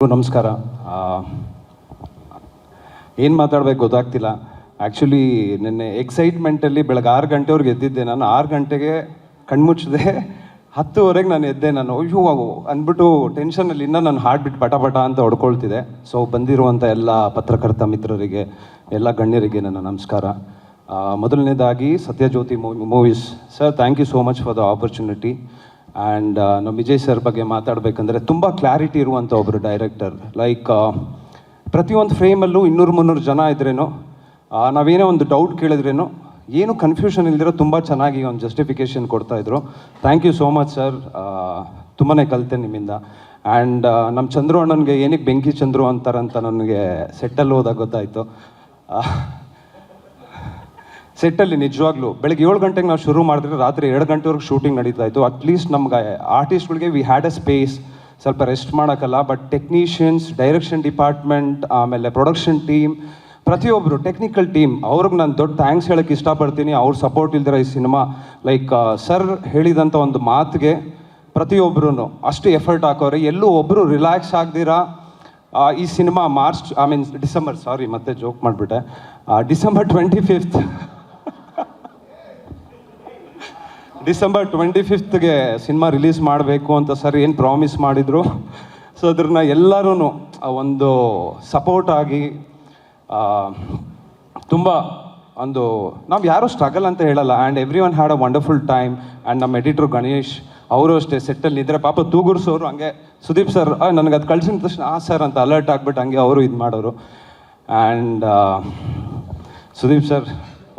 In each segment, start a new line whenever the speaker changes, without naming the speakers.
ನಮಸ್ಕಾರ. ಏನು ಮಾತಾಡಬೇಕು ಗೊತ್ತಾಗ್ತಿಲ್ಲ. ಆ್ಯಕ್ಚುಲಿ ನಿನ್ನೆ ಎಕ್ಸೈಟ್ಮೆಂಟಲ್ಲಿ ಬೆಳಗ್ಗೆ 6 ಗಂಟೆವರೆಗೆ ಎದ್ದಿದ್ದೆ. ನಾನು 6 ಗಂಟೆಗೆ ಕಣ್ಮುಚ್ಚಿದೆ. 10:30ಗೆ ನಾನು ಎದ್ದೆ. ನಾನು ಅಯ್ಯೋ ಅಂದ್ಬಿಟ್ಟು ಟೆನ್ಷನಲ್ಲಿ ಇನ್ನೂ ನನ್ನ ಹಾರ್ಟ್ ಬಿಟ್ಟು ಪಟ ಅಂತ ಹೊಡ್ಕೊಳ್ತಿದೆ. ಸೊ ಬಂದಿರುವಂಥ ಎಲ್ಲ ಪತ್ರಕರ್ತ ಮಿತ್ರರಿಗೆ, ಎಲ್ಲ ಗಣ್ಯರಿಗೆ ನನ್ನ ನಮಸ್ಕಾರ. ಮೊದಲನೇದಾಗಿ Satyajyoti movies sir, thank you so much for the opportunity. And ನಮ್ಮ ವಿಜಯ್ ಸರ್ ಬಗ್ಗೆ ಮಾತಾಡಬೇಕಂದ್ರೆ ತುಂಬ ಕ್ಲಾರಿಟಿ ಇರುವಂಥ ಒಬ್ಬರು ಡೈರೆಕ್ಟರ್. ಲೈಕ್ ಪ್ರತಿಯೊಂದು ಫ್ರೇಮಲ್ಲೂ 200-300 ಜನ ಇದ್ರೇನು, ನಾವೇನೋ ಒಂದು ಡೌಟ್ ಕೇಳಿದ್ರೇನು ಏನು ಕನ್ಫ್ಯೂಷನ್ ಇಲ್ದಿರೋ ತುಂಬ ಚೆನ್ನಾಗಿ ಒಂದು ಜಸ್ಟಿಫಿಕೇಷನ್ ಕೊಡ್ತಾಯಿದ್ರು. Thank you so much sir. ತುಂಬಾ ಕಲಿತೆ ನಿಮ್ಮಿಂದ. ಆ್ಯಂಡ್ ನಮ್ಮ ಚಂದ್ರು ಅಣ್ಣನಿಗೆ ಏನಕ್ಕೆ ಬೆಂಕಿ ಚಂದ್ರು ಅಂತಾರಂತ ನನಗೆ ಸೆಟ್ಟಲ್ಲಿ ಹೋದಾಗ ಗೊತ್ತಾಯಿತು. ಸೆಟ್ಟಲ್ಲಿ ನಿಜವಾಗ್ಲೂ ಬೆಳಗ್ಗೆ 7 ಗಂಟೆಗೆ ನಾವು ಶುರು ಮಾಡಿದ್ರೆ ರಾತ್ರಿ 2 ಗಂಟೆವರೆಗೆ ಶೂಟಿಂಗ್ ನಡೀತಾ ಇತ್ತು. ಅಟ್ಲೀಸ್ಟ್ ನಮ್ಗೆ ಆರ್ಟಿಸ್ಟ್ಗಳಿಗೆ ವಿ ಹ್ಯಾಡ್ ಅ ಸ್ಪೇಸ್, ಸ್ವಲ್ಪ ರೆಸ್ಟ್ ಮಾಡೋಕ್ಕಲ್ಲ. ಬಟ್ ಟೆಕ್ನಿಷಿಯನ್ಸ್, ಡೈರೆಕ್ಷನ್ ಡಿಪಾರ್ಟ್ಮೆಂಟ್, ಆಮೇಲೆ ಪ್ರೊಡಕ್ಷನ್ ಟೀಮ್, ಪ್ರತಿಯೊಬ್ಬರು ಟೆಕ್ನಿಕಲ್ ಟೀಮ್, ಅವ್ರಿಗೆ ನಾನು ದೊಡ್ಡ ಥ್ಯಾಂಕ್ಸ್ ಹೇಳೋಕ್ಕೆ ಇಷ್ಟಪಡ್ತೀನಿ. ಅವ್ರ ಸಪೋರ್ಟ್ ಇಲ್ದಿರ ಈ ಸಿನಿಮಾ, ಲೈಕ್ ಸರ್ ಹೇಳಿದಂಥ ಒಂದು ಮಾತಿಗೆ ಪ್ರತಿಯೊಬ್ಬರೂ ಅಷ್ಟು ಎಫರ್ಟ್ ಹಾಕೋರೆ. ಎಲ್ಲೂ ಒಬ್ಬರು ರಿಲ್ಯಾಕ್ಸ್ ಆಗ್ದಿರಾ ಈ ಸಿನಿಮಾ ಮತ್ತೆ ಜೋಕ್ ಮಾಡಿಬಿಟ್ಟೆ. ಡಿಸೆಂಬರ್ 25ಗೆ ಸಿನಿಮಾ ರಿಲೀಸ್ ಮಾಡಬೇಕು ಅಂತ ಸರ್ ಏನು ಪ್ರಾಮಿಸ್ ಮಾಡಿದರು. ಸೊ ಅದ್ರನ್ನ ಎಲ್ಲರೂ ಒಂದು ಸಪೋರ್ಟ್ ಆಗಿ ತುಂಬ ಒಂದು ನಾವು ಯಾರೂ ಸ್ಟ್ರಗಲ್ ಅಂತ ಹೇಳಲ್ಲ. And every one had a wonderful time. And ನಮ್ಮ ಎಡಿಟ್ರು ಗಣೇಶ್ ಅವರು ಅಷ್ಟೇ ಸೆಟ್ಟಲ್ಲಿ ಇದ್ದರೆ ಪಾಪ ತೂಗುರ್ಸೋರು ಹಂಗೆ ಸುದೀಪ್ ಸರ್ ನನಗೆ ಅದು ಕಳ್ಸಿದ ತಕ್ಷಣ ಸರ್ ಅಂತ ಅಲರ್ಟ್ ಆಗಿಬಿಟ್ಟು ಹಂಗೆ ಅವರು ಇದು ಮಾಡೋರು. And Sudeep sir,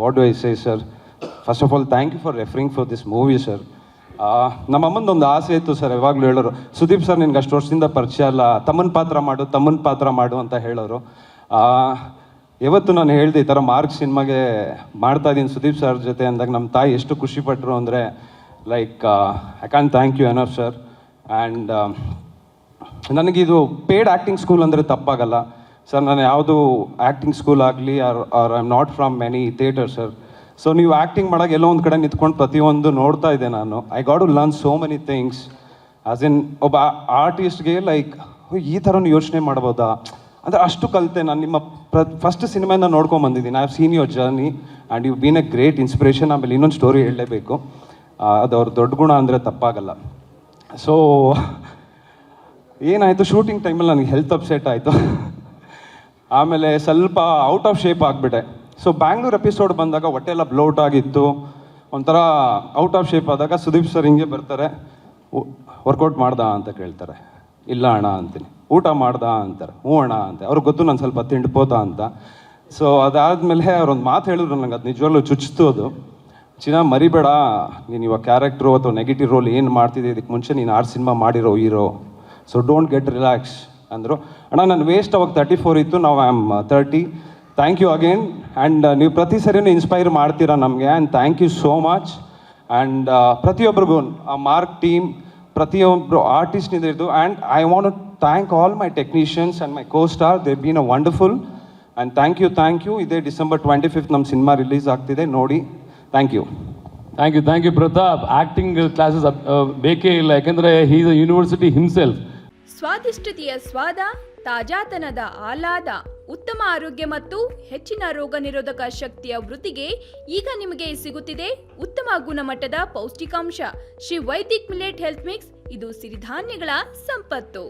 what do I say sir, first of all thank you for referring for this movie sir. ನಮ್ಮ ಅಮ್ಮಂದೊಂದು ಆಸೆ ಇತ್ತು ಸರ್, ಯಾವಾಗಲೂ ಹೇಳೋರು, ಸುದೀಪ್ ಸರ್ ನಿನ್ಗೆ ಅಷ್ಟು ವರ್ಷದಿಂದ ಪರಿಚಯ ಅಲ್ಲ, ತಮ್ಮನ ಪಾತ್ರ ಮಾಡು ಅಂತ ಹೇಳೋರು. ಯಾವತ್ತು ನಾನು ಹೇಳಿದೆ ಈ ಥರ ಮಾರ್ಕ್ ಸಿನಿಮಾಗೆ ಮಾಡ್ತಾಯಿದ್ದೀನಿ ಸುದೀಪ್ ಸರ್ ಜೊತೆ ಅಂದಾಗ ನಮ್ಮ ತಾಯಿ ಎಷ್ಟು ಖುಷಿಪಟ್ಟರು ಅಂದರೆ like I can thank you enough sir. And ನನಗಿದು ಪೇಯ್ಡ್ ಆ್ಯಕ್ಟಿಂಗ್ ಸ್ಕೂಲ್ ಅಂದರೆ ತಪ್ಪಾಗಲ್ಲ ಸರ್. ನಾನು ಯಾವುದು ಆ್ಯಕ್ಟಿಂಗ್ ಸ್ಕೂಲ್ ಆಗಲಿ or I am not from many theatre sir. So ನೀವು ಆ್ಯಕ್ಟಿಂಗ್ ಮಾಡೋಕೆ ಎಲ್ಲೋ ಒಂದು ಕಡೆ ನಿಂತ್ಕೊಂಡು ಪ್ರತಿಯೊಂದು ನೋಡ್ತಾ ಇದ್ದೆ ನಾನು. I got to learn so many things. As in ಒಬ್ಬ ಆರ್ಟಿಸ್ಟ್ಗೆ ಲೈಕ್ ಈ ಥರನೂ ಯೋಚನೆ ಮಾಡ್ಬೋದಾ ಅಂದರೆ ಅಷ್ಟು ಕಲಿತೆ ನಾನು. ನಿಮ್ಮ ಫಸ್ಟ್ ಸಿನಿಮಾಯಿಂದ ನೋಡ್ಕೊಂಬಂದಿದ್ದೀನಿ. I have seen your journey and you been a great inspiration. ಆಮೇಲೆ ಇನ್ನೊಂದು ಸ್ಟೋರಿ ಹೇಳಲೇಬೇಕು, ಅದು ಅವ್ರ ದೊಡ್ಡ ಗುಣ ಅಂದರೆ ತಪ್ಪಾಗಲ್ಲ. ಸೊ ಏನಾಯಿತು, ಶೂಟಿಂಗ್ ಟೈಮಲ್ಲಿ ನನಗೆ ಹೆಲ್ತ್ ಅಪ್ಸೆಟ್ ಆಯಿತು. ಆಮೇಲೆ ಸ್ವಲ್ಪ ಔಟ್ ಆಫ್ ಶೇಪ್ ಆಗಿಬಿಟ್ಟೆ. ಸೊ ಬ್ಯಾಂಗ್ಳೂರ್ ಎಪಿಸೋಡ್ ಬಂದಾಗ ಹೊಟ್ಟೆಲ್ಲ ಬ್ಲೌಟ್ ಆಗಿತ್ತು, ಒಂಥರ ಔಟ್ ಆಫ್ ಶೇಪ್ ಆದಾಗ ಸುದೀಪ್ ಸರ್ ಹಿಂಗೆ ಬರ್ತಾರೆ, ವರ್ಕೌಟ್ ಮಾಡ್ದ ಅಂತ ಕೇಳ್ತಾರೆ. ಇಲ್ಲ ಅಣ್ಣ ಅಂತೀನಿ. ಊಟ ಮಾಡ್ದ ಅಂತಾರೆ. ಹ್ಞೂ ಅಣ್ಣ ಅಂತೆ. ಅವ್ರಿಗೆ ಗೊತ್ತು ನಾನು ಸ್ವಲ್ಪ ತಿಂಡ್ಪೋತ ಅಂತ. ಸೊ ಅದಾದಮೇಲೆ ಅವ್ರೊಂದು ಮಾತು ಹೇಳಿದ್ರು, ನನಗೆ ಅದು ನಿಜವಾಗ್ಲೂ ಚುಚ್ಚಿತು. ಅದು ಮರಿಬೇಡ, ನೀನು ಇವಾಗ ಕ್ಯಾರೆಕ್ಟ್ರು ಅಥವಾ ನೆಗೆಟಿವ್ ರೋಲ್ ಏನು ಮಾಡ್ತಿದ್ದೆ, ಇದಕ್ಕೆ ಮುಂಚೆ ನೀನು 6 ಸಿನಿಮಾ ಮಾಡಿರೋ hero. So don't get relax ಅಂದರು. ಅಣ್ಣ ನನ್ನ ವೇಸ್ಟ್ ಅವಾಗ 34 ಇತ್ತು, ನಾವು I am 30. Thank you again. And ನೀವು ಪ್ರತಿ ಸರಿನೂ ಇನ್ಸ್ಪೈರ್ ಮಾಡ್ತೀರಾ ನಮಗೆ. And thank you so much. And ಪ್ರತಿಯೊಬ್ಬರಿಗೂ ಆ ಮಾರ್ಕ್ ಟೀಮ್, ಪ್ರತಿಯೊಬ್ಬರು ಆರ್ಟಿಸ್ಟ್ನಿಂದ ಇದ್ದು. And I want to thank all my technicians and my co star. They been a wonderful. And thank you. ಇದೇ ಡಿಸೆಂಬರ್ 25 ನಮ್ಮ ಸಿನಿಮಾ ರಿಲೀಸ್ ಆಗ್ತಿದೆ, ನೋಡಿ. Thank you
Pratap. Acting classes ಬೇಕೇ ಇಲ್ಲ, ಯಾಕೆಂದರೆ he is a university himself.
ಸ್ವಾದಿಷ್ಟತೆಯ ಸ್ವಾದ, ತಾಜಾತನದ ಆಹ್ಲಾದ, ಉತ್ತಮ ಆರೋಗ್ಯ ಮತ್ತು ಹೆಚ್ಚಿನ ರೋಗ ನಿರೋಧಕ ಶಕ್ತಿಯ ವೃದ್ಧಿಗೆ ಈಗ ನಿಮಗೆ ಸಿಗುತ್ತಿದೆ ಉತ್ತಮ ಗುಣಮಟ್ಟದ ಪೌಷ್ಟಿಕಾಂಶ Shri Vaidik millet health mix. ಇದು ಸಿರಿಧಾನ್ಯಗಳ ಸಂಪತ್ತು.